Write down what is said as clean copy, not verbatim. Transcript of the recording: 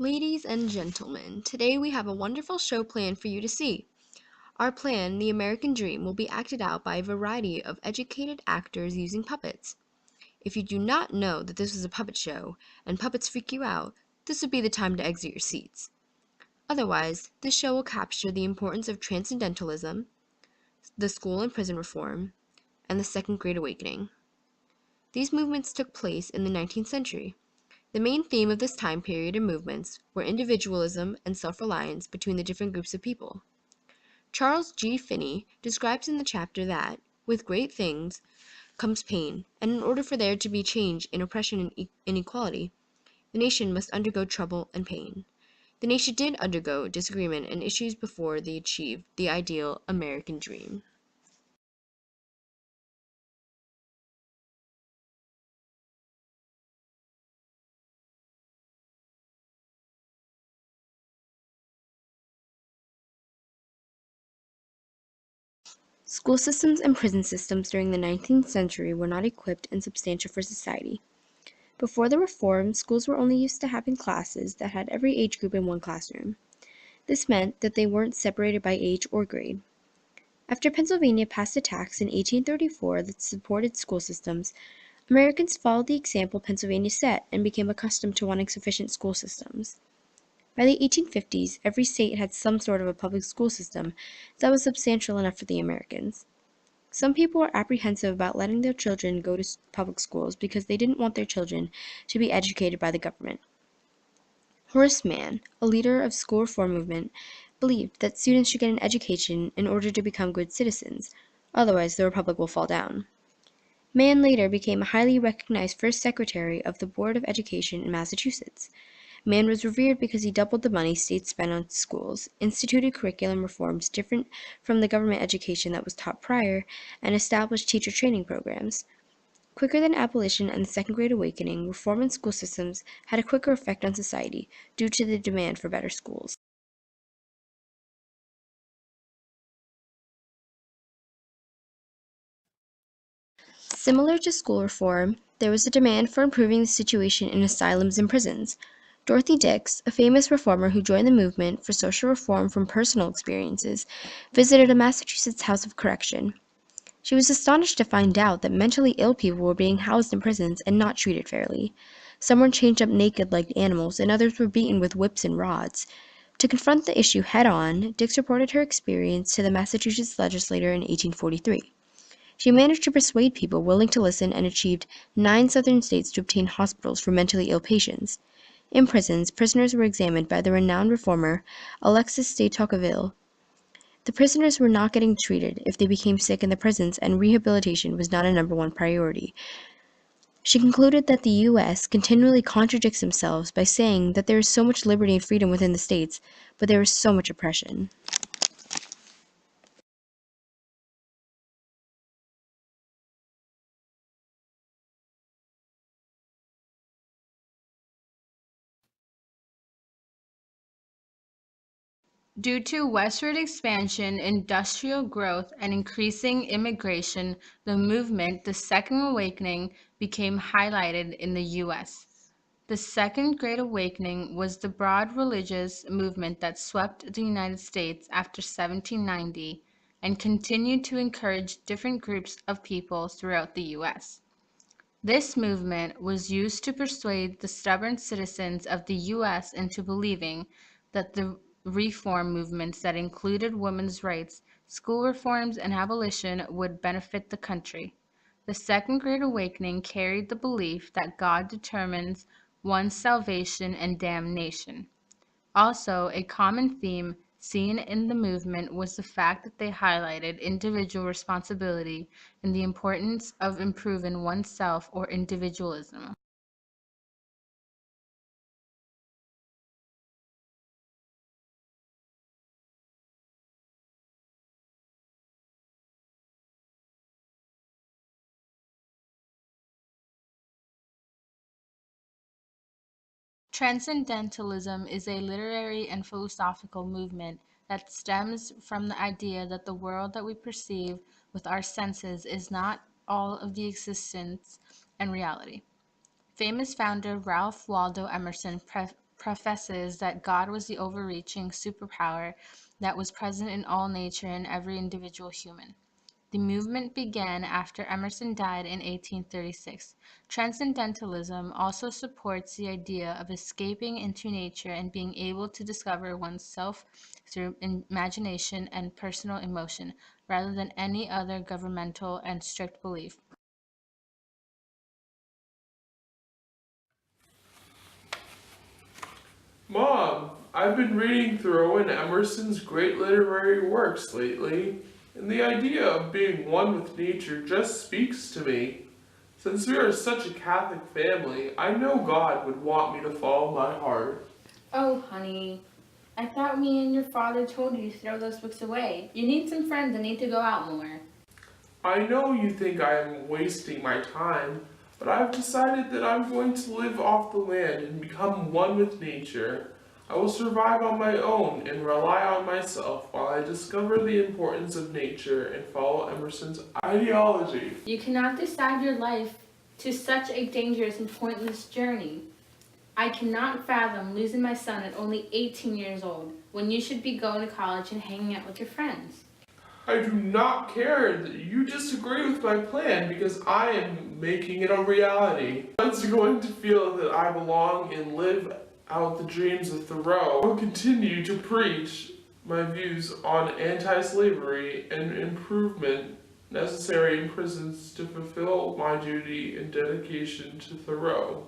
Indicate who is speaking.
Speaker 1: Ladies and gentlemen, today we have a wonderful show planned for you to see. Our plan, The American Dream, will be acted out by a variety of educated actors using puppets. If you do not know that this is a puppet show and puppets freak you out, this would be the time to exit your seats. Otherwise, this show will capture the importance of transcendentalism, the school and prison reform, and the Second Great Awakening. These movements took place in the 19th century. The main theme of this time period and movements were individualism and self-reliance between the different groups of people. Charles G. Finney describes in the chapter that, with great things comes pain, and in order for there to be change in oppression and inequality, the nation must undergo trouble and pain. The nation did undergo disagreement and issues before they achieved the ideal American dream. School systems and prison systems during the 19th century were not equipped and substantial for society. Before the reform, schools were only used to having classes that had every age group in one classroom. This meant that they weren't separated by age or grade. After Pennsylvania passed a tax in 1834 that supported school systems, Americans followed the example Pennsylvania set and became accustomed to wanting sufficient school systems. By the 1850s, every state had some sort of a public school system that was substantial enough for the Americans. Some people were apprehensive about letting their children go to public schools because they didn't want their children to be educated by the government. Horace Mann, a leader of school reform movement, believed that students should get an education in order to become good citizens, otherwise the republic will fall down. Mann later became a highly recognized first secretary of the Board of Education in Massachusetts. Mann was revered because he doubled the money states spent on schools, instituted curriculum reforms different from the government education that was taught prior, and established teacher training programs. Quicker than abolition and the Second Great Awakening, reform in school systems had a quicker effect on society due to the demand for better schools. Similar to school reform, there was a demand for improving the situation in asylums and prisons. Dorothy Dix, a famous reformer who joined the movement for social reform from personal experiences, visited a Massachusetts house of correction. She was astonished to find out that mentally ill people were being housed in prisons and not treated fairly. Some were chained up naked like animals, and others were beaten with whips and rods. To confront the issue head on, Dix reported her experience to the Massachusetts legislature in 1843. She managed to persuade people willing to listen and achieved 9 southern states to obtain hospitals for mentally ill patients. In prisons, prisoners were examined by the renowned reformer Alexis de Tocqueville. The prisoners were not getting treated if they became sick in the prisons, and rehabilitation was not a number one priority. She concluded that the U.S. continually contradicts themselves by saying that there is so much liberty and freedom within the states, but there is so much oppression.
Speaker 2: Due to westward expansion, industrial growth, and increasing immigration, the movement, the Second Awakening, became highlighted in the U.S. The Second Great Awakening was the broad religious movement that swept the United States after 1790 and continued to encourage different groups of people throughout the U.S. This movement was used to persuade the stubborn citizens of the U.S. into believing that the reform movements that included women's rights, school reforms, and abolition would benefit the country. The Second Great Awakening carried the belief that God determines one's salvation and damnation. Also, a common theme seen in the movement was the fact that they highlighted individual responsibility and the importance of improving oneself or individualism. Transcendentalism is a literary and philosophical movement that stems from the idea that the world that we perceive with our senses is not all of the existence and reality. Famous founder Ralph Waldo Emerson professes that God was the overreaching superpower that was present in all nature and every individual human. The movement began after Emerson died in 1836. Transcendentalism also supports the idea of escaping into nature and being able to discover oneself through imagination and personal emotion, rather than any other governmental and strict belief.
Speaker 3: Mom, I've been reading through Emerson's great literary works lately, and the idea of being one with nature just speaks to me. Since we are such a Catholic family, I know God would want me to follow my heart.
Speaker 4: Oh, honey, I thought me and your father told you to throw those books away. You need some friends and need to go out more.
Speaker 3: I know you think I am wasting my time, but I've decided that I'm going to live off the land and become one with nature. I will survive on my own and rely on myself while I discover the importance of nature and follow Emerson's ideology.
Speaker 4: You cannot decide your life to such a dangerous and pointless journey. I cannot fathom losing my son at only 18 years old, when you should be going to college and hanging out with your friends.
Speaker 3: I do not care that you disagree with my plan because I am making it a reality. I'm going to feel that I belong and live out the dreams of Thoreau. I will continue to preach my views on anti-slavery and improvement necessary in prisons to fulfill my duty and dedication to Thoreau.